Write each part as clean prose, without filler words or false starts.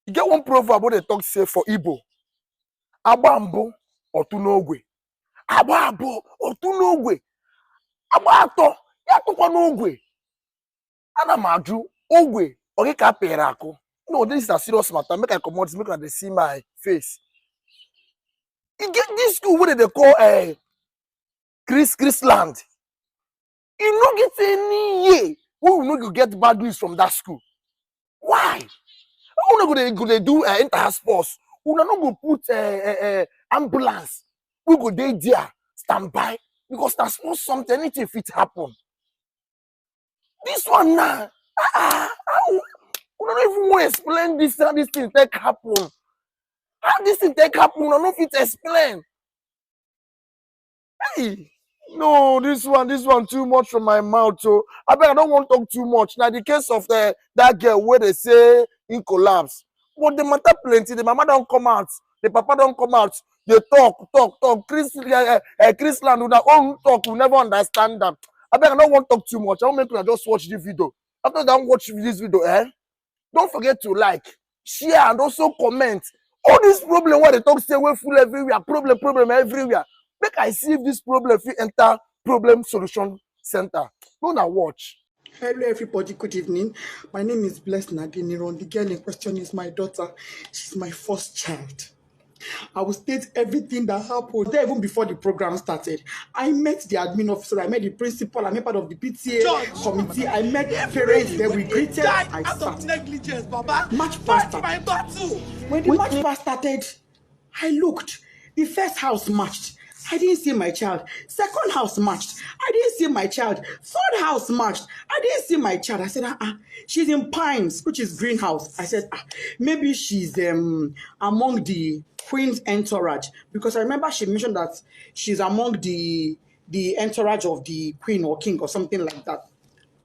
You get one proverb what they talk say for Igbo. Abambo otunogwe. Ababo otunogwe. Abato yatukwa n'ogwe. Ana maju ogwe ogika perako. No, this is a serious matter. Make I commodity, make I see my face. You get this school what they call chrisland. You no get any year we will not get bad news from that school. Why? How not go they do inter sports? We not go put ambulance. We go there stand by because that's not something anything fit happen. This one now, we don't even want to explain this how this thing take happen. How this thing take happen? We don't fit explain. Hey. No, this one too much from my mouth. So I bet I don't want to talk too much. Now the case of that girl where they say in collapse, but the matter plenty. The mama don't come out, the papa don't come out. They talk. Chrisland with their own talk, we never understand them. I bet I don't want to talk too much. I want make you just watch the video. After that, watch this video, don't forget to like, share, and also comment. All this problem where they talk say we full everywhere, problem everywhere. Make I see if this problem if you enter problem solution center. Go now watch. Hello everybody, good evening. My name is Blessed Nadiniron. The girl in question is my daughter. She's my first child. I will state everything that happened there even before the program started. I met the admin officer, I met the principal, I met part of the PTA committee, I met parents, then we greeted, I sat. Negligence, Baba. March past my battle. When the march past started, I looked. The first house marched. I didn't see my child. Second house marched. I didn't see my child. Third house marched. I didn't see my child. I said, she's in Pines, which is greenhouse. I said, maybe she's among the Queen's entourage. Because I remember she mentioned that she's among the entourage of the Queen or King or something like that.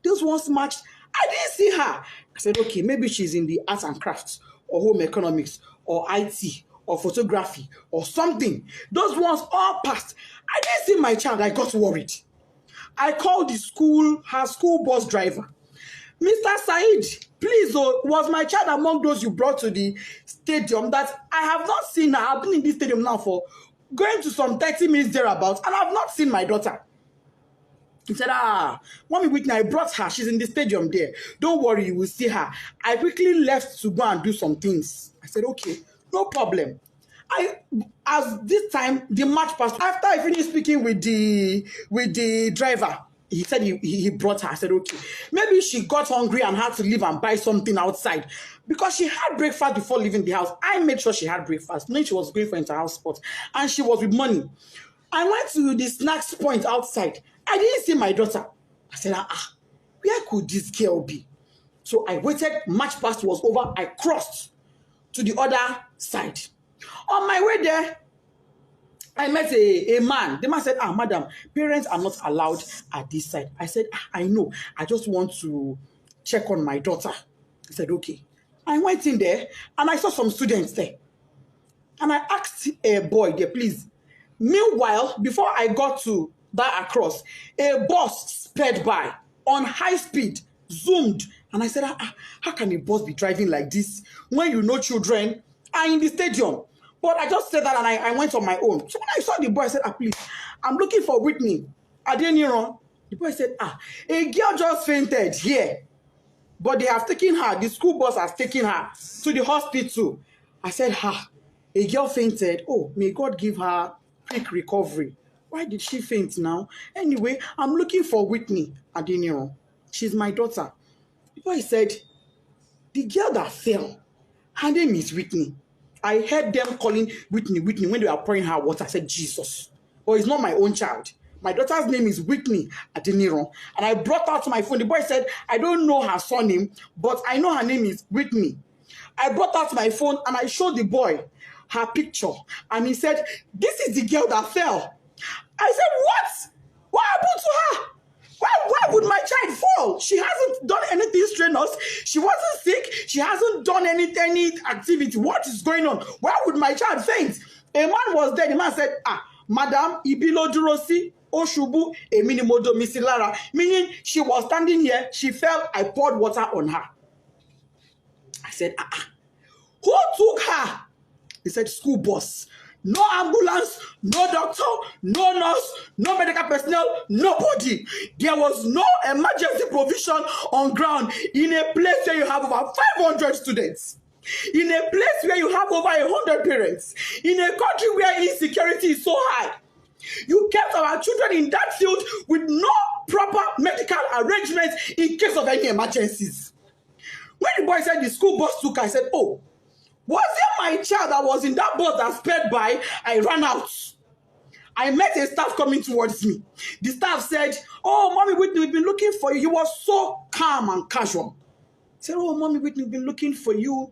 Those ones marched. I didn't see her. I said, okay, maybe she's in the arts and crafts or home economics or IT or photography or something. Those ones all passed. I didn't see my child. I got worried. I called the school, her school bus driver. Mr. Said, please, was my child among those you brought to the stadium that I have not seen her? I've been in this stadium now for going to some 30 minutes thereabouts, and I've not seen my daughter. He said, Mommy Whitney, I brought her. She's in the stadium there. Don't worry, you will see her. I quickly left to go and do some things. I said, okay, no problem. As this time, the match passed. After I finished speaking with the driver, he said he brought her. I said, okay. Maybe she got hungry and had to leave and buy something outside. Because she had breakfast before leaving the house. I made sure she had breakfast. Knowing she was going for inter-house sports. And she was with money. I went to the snacks point outside. I didn't see my daughter. I said, where could this girl be? So I waited. Match past was over. I crossed to the other side. On my way there, I met a man. The man said, madam, parents are not allowed at this side. I said, I know. I just want to check on my daughter. He said, okay. I went in there and I saw some students there. And I asked a boy there, please. Meanwhile, before I got to that across, a bus sped by on high speed, zoomed. And I said, how can a bus be driving like this when you know children are in the stadium? But I just said that and I went on my own. So when I saw the boy, I said, please, I'm looking for Whitney. Adeniran. The boy said, a girl just fainted here. But they have taken her, the school bus has taken her to the hospital. I said, a girl fainted. Oh, may God give her quick recovery. Why did she faint now? Anyway, I'm looking for Whitney Adeniran. She's my daughter. The boy said, the girl that fell, her name is Whitney. I heard them calling Whitney when they were pouring her water. I said, Jesus. But it's not my own child. My daughter's name is Whitney Adeniran. And I brought out my phone. The boy said, I don't know her surname, but I know her name is Whitney. I brought out my phone and I showed the boy her picture. And he said, this is the girl that fell. I said, what? What happened to her? Why would my child fall? She hasn't done anything strenuous. She wasn't sick. She hasn't done any activity. What is going on? Why would my child faint? A man was there. The man said, Madam, Ibilo Durosi, Oshubu, Eminimodo Misilara. Meaning she was standing here. She fell. I poured water on her. I said, Who They said school bus. No ambulance, no doctor, no nurse, no medical personnel, nobody. There was no emergency provision on ground in a place where you have over 500 students. In a place where you have over 100 parents. In a country where insecurity is so high. You kept our children in that field with no proper medical arrangements in case of any emergencies. When the boy said the school bus took, I said, oh, was it my child that was in that bus that sped by? I ran out. I met a staff coming towards me. The staff said, oh, Mommy Whitney, we've been looking for you. You were so calm and casual. I said, oh, Mommy Whitney, we've been looking for you.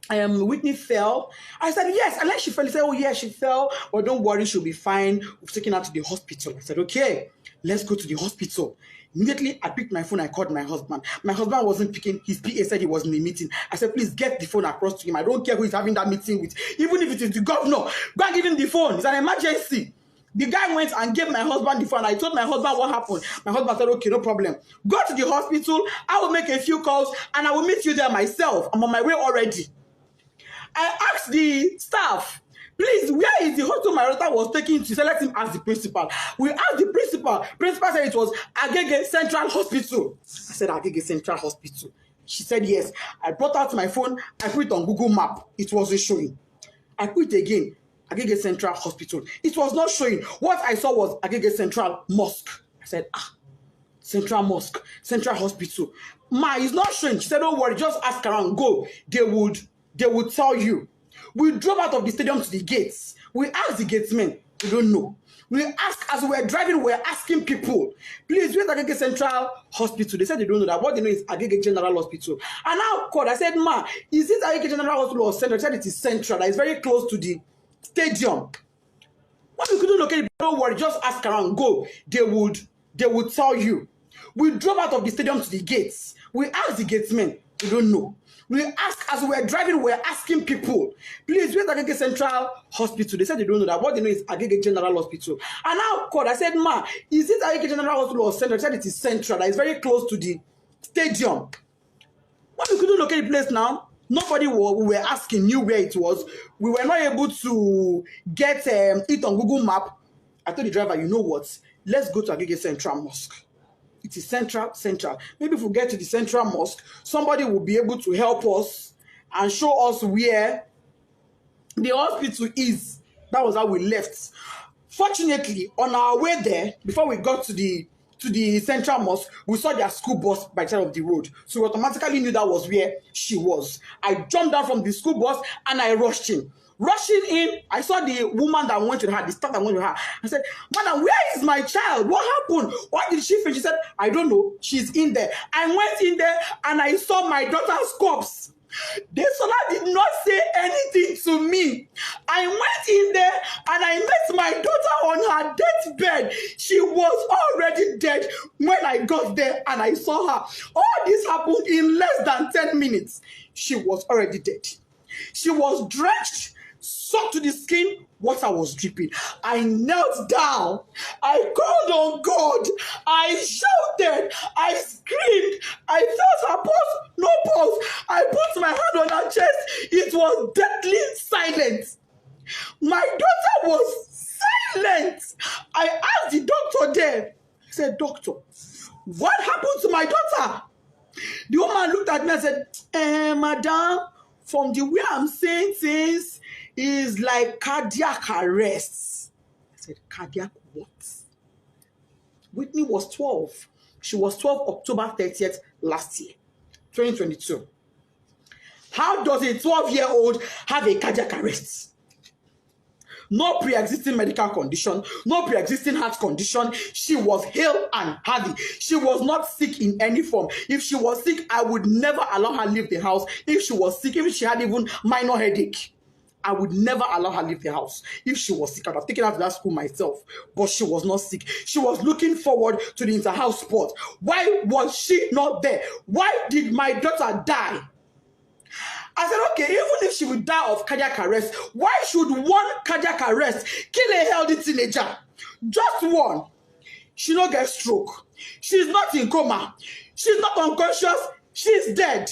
Whitney fell. I said, yes. And then she fell. He said, oh, yeah, she fell. But don't worry, she'll be fine. We've taken her to the hospital. I said, okay, let's go to the hospital. Immediately, I picked my phone. I called my husband. My husband wasn't picking. His PA said he was in a meeting. I said, please get the phone across to him. I don't care who he's having that meeting with. Even if it is the governor, go and give him the phone. It's an emergency. The guy went and gave my husband the phone. I told my husband what happened. My husband said, okay, no problem. Go to the hospital. I will make a few calls and I will meet you there myself. I'm on my way already. I asked the staff, please, where is the hospital my daughter was taken to? So let him ask the principal. We asked the principal. Principal said it was Agege Central Hospital. I said, Agege Central Hospital. She said, yes. I brought out my phone. I put it on Google Map. It wasn't showing. I put it again, Agege Central Hospital. It was not showing. What I saw was Agege Central Mosque. I said, Central Mosque, Central Hospital. Ma, it's not showing. She said, don't worry, just ask around. Go. They would tell you. We drove out of the stadium to the gates. We asked the gatesmen. We don't know. We asked, as we were driving, we were asking people, please, where's Agege Central Hospital? They said they don't know that. What they know is Agege General Hospital. And I called. I said, ma, is this Agege General Hospital or Central? They said it is Central. That is very close to the stadium. What we couldn't locate, don't worry, just ask around. Go. They would tell you. We drove out of the stadium to the gates. We asked the gatesmen. We don't know. We asked, as we were driving, we were asking people, please, where's Agege Central Hospital? They said they don't know that. What they know is Agege General Hospital. And I called. I said, ma, is this Agege General Hospital or Central? They said it is Central. That is very close to the stadium. When we couldn't locate the place now, nobody we were asking knew where it was. We were not able to get it on Google Map. I told the driver, you know what? Let's go to Agege Central Mosque. It is central. Maybe if we get to the Central Mosque, somebody will be able to help us and show us where the hospital is. That was how we left. Fortunately, on our way there, before we got to the Central Mosque, we saw their school bus by the side of the road. So we automatically knew that was where she was. I jumped down from the school bus and I rushed in. Rushing in, I saw the woman that went with her, the staff that went with her. I said, madam, where is my child? What happened? What did she feel? She said, I don't know. She's in there. I went in there and I saw my daughter's corpse. The Sola did not say anything to me. I went in there and I met my daughter on her deathbed. She was already dead when I got there and I saw her. All this happened in less than 10 minutes. She was already dead. She was drenched, soaked to the skin. Water was dripping. I knelt down. I called on God. I shouted. I screamed. I felt her pulse. No pulse. I put my hand on her chest. It was deadly silent. My daughter was silent. I asked the doctor there. He said, doctor, what happened to my daughter? The woman looked at me and said, madam, from the way I'm saying things, is like cardiac arrest. I said, cardiac what? Whitney was 12. She was 12 October 30th last year, 2022. How does a 12-year-old have a cardiac arrest? No pre-existing medical condition, no pre-existing heart condition. She was hale and healthy. She was not sick in any form. If she was sick, I would never allow her leave the house. If she was sick, if she had even minor headache, I would never allow her leave the house. If she was sick, I'd have taken her to that school myself. But she was not sick. She was looking forward to the inter-house sport. Why was she not there? Why did my daughter die? I said, okay, even if she would die of cardiac arrest, why should one cardiac arrest kill a healthy teenager? Just one. She don't get stroke. She's not in coma. She's not unconscious. She's dead.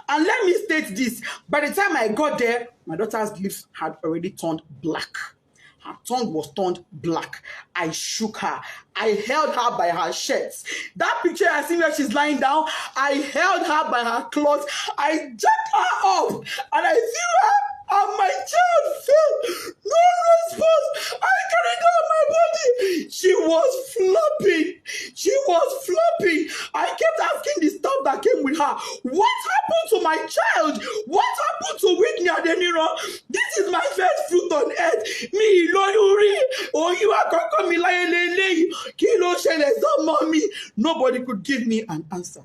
And let me state this. By the time I got there, my daughter's lips had already turned black. Her tongue was turned black. I shook her. I held her by her shirts. That picture I see where she's lying down, I held her by her clothes. I jacked her up and I threw her and my child fell. No response. I carried her on my body. She was flopping. She was flopping. I kept asking the staff that came with her, what happened to my child? What happened to Whitney Adeniro? This is my first fruit on earth. Me, Lori, oh, you are going me like Kilo Shele, mommy. Nobody could give me an answer.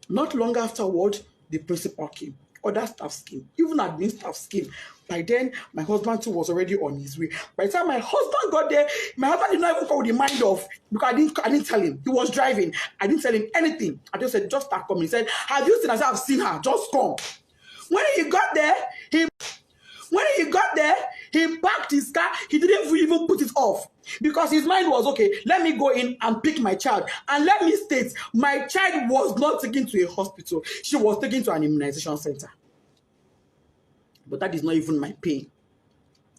Not long afterward, the principal came. Other staff came. Even admin staff came. By then, my husband too was already on his way. By the time my husband got there, my husband did not even call the mind off because I didn't tell him. He was driving. I didn't tell him anything. I just said, just start coming. He said, have you seen? I said, I've seen her. Just come. When he got there, he parked his car. He didn't even put it off because his mind was, okay, let me go in and pick my child. And let me state, my child was not taken to a hospital. She was taken to an immunization center. But that is not even my pain.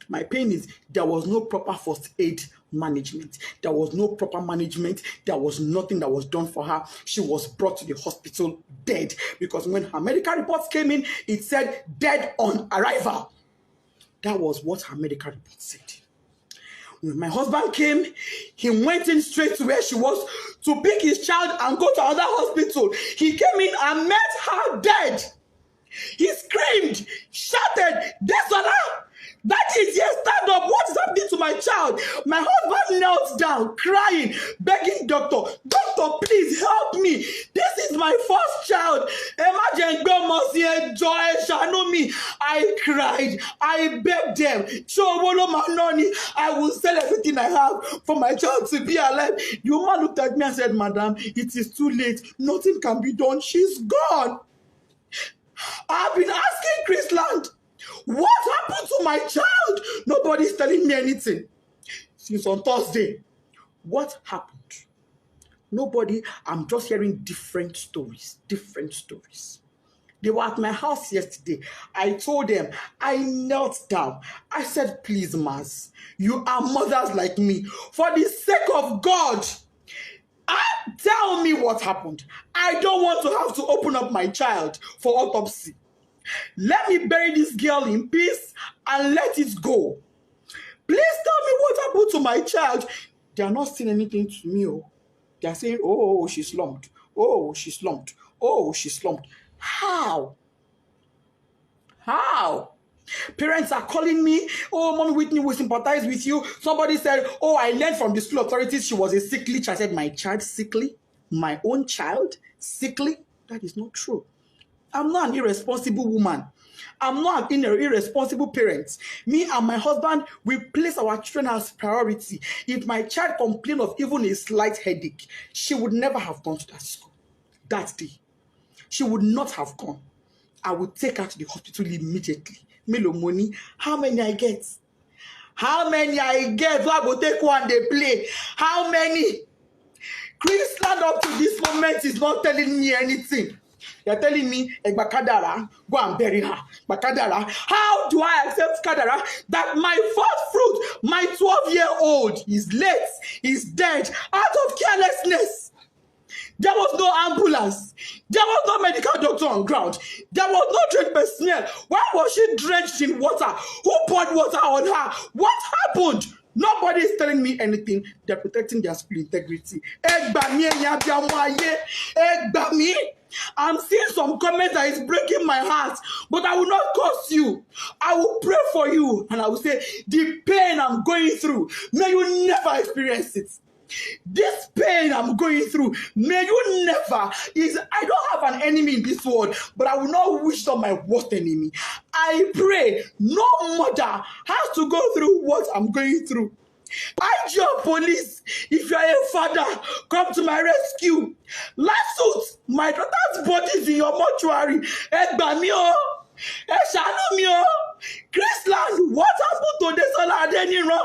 My pain is there was no proper first aid management. There was no proper management. There was nothing that was done for her. She was brought to the hospital dead because when her medical reports came in, it said dead on arrival. That was what her medical report said. When my husband came, he went in straight to where she was to pick his child and go to another hospital. He came in and met her dead. He screamed, shouted, Desola! That is, yes, stand up. What is happening to my child? My husband knelt down, crying, begging doctor, please help me. This is my first child. Imagine God must enjoy, shall me. I cried. I begged them. I will sell everything I have for my child to be alive. The woman looked at me and said, Madam, it is too late. Nothing can be done. She's gone. I've been asking chrisland, what happened to my child? Nobody's telling me anything. Since on Thursday, what happened? Nobody, I'm just hearing different stories. They were at my house yesterday. I told them, I knelt down. I said, please, Mas, you are mothers like me. For the sake of God, tell me what happened. I don't want to have to open up my child for autopsy. Let me bury this girl in peace and let it go. Please tell me what happened to my child. They are not saying anything to me. They are saying, oh, she's slumped. Oh, she's slumped. Oh, she's slumped. How? Parents are calling me, oh, Mommy Whitney will sympathize with you. Somebody said, oh, I learned from the school authorities she was a sickly child. I said, my child sickly? My own child sickly? That is not true. I'm not an irresponsible woman. I'm not an irresponsible parent. Me and my husband, we place our children as priority. If my child complained of even a slight headache, she would never have gone to that school that day. She would not have gone. I would take her to the hospital immediately. Melo money. How many I get? So I will take one, they play. How many? Chrisland up to this moment is not telling me anything. They're telling me, Kadara, go and bury her. Kadara. How do I accept Kadara that my first fruit, my 12-year-old, is late, is dead, out of carelessness? There was no ambulance. There was no medical doctor on ground. There was no trained personnel. Why was she drenched in water? Who poured water on her? What happened? Nobody is telling me anything. They're protecting their school integrity. I'm seeing some comments that is breaking my heart, but I will not curse you. I will pray for you, and I will say, the pain I'm going through, may you never experience it. This pain I'm going through, may you never. I don't have an enemy in this world, but I will not wish on my worst enemy. I pray no mother has to go through what I'm going through. IG police, if you are a father, come to my rescue. Last suit, my daughter's body is in your mortuary. Chrisland, what happened to Desola Adeniro?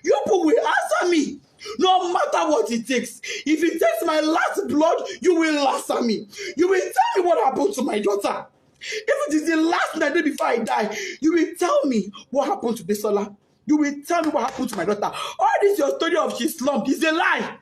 You people will answer me. No matter what it takes. If it takes my last blood, you will answer me. You will tell me what happened to my daughter. If it is the last night before I die, you will tell me what happened to Bisola. You will tell me what happened to my daughter. All this your story of she slumped is a lie.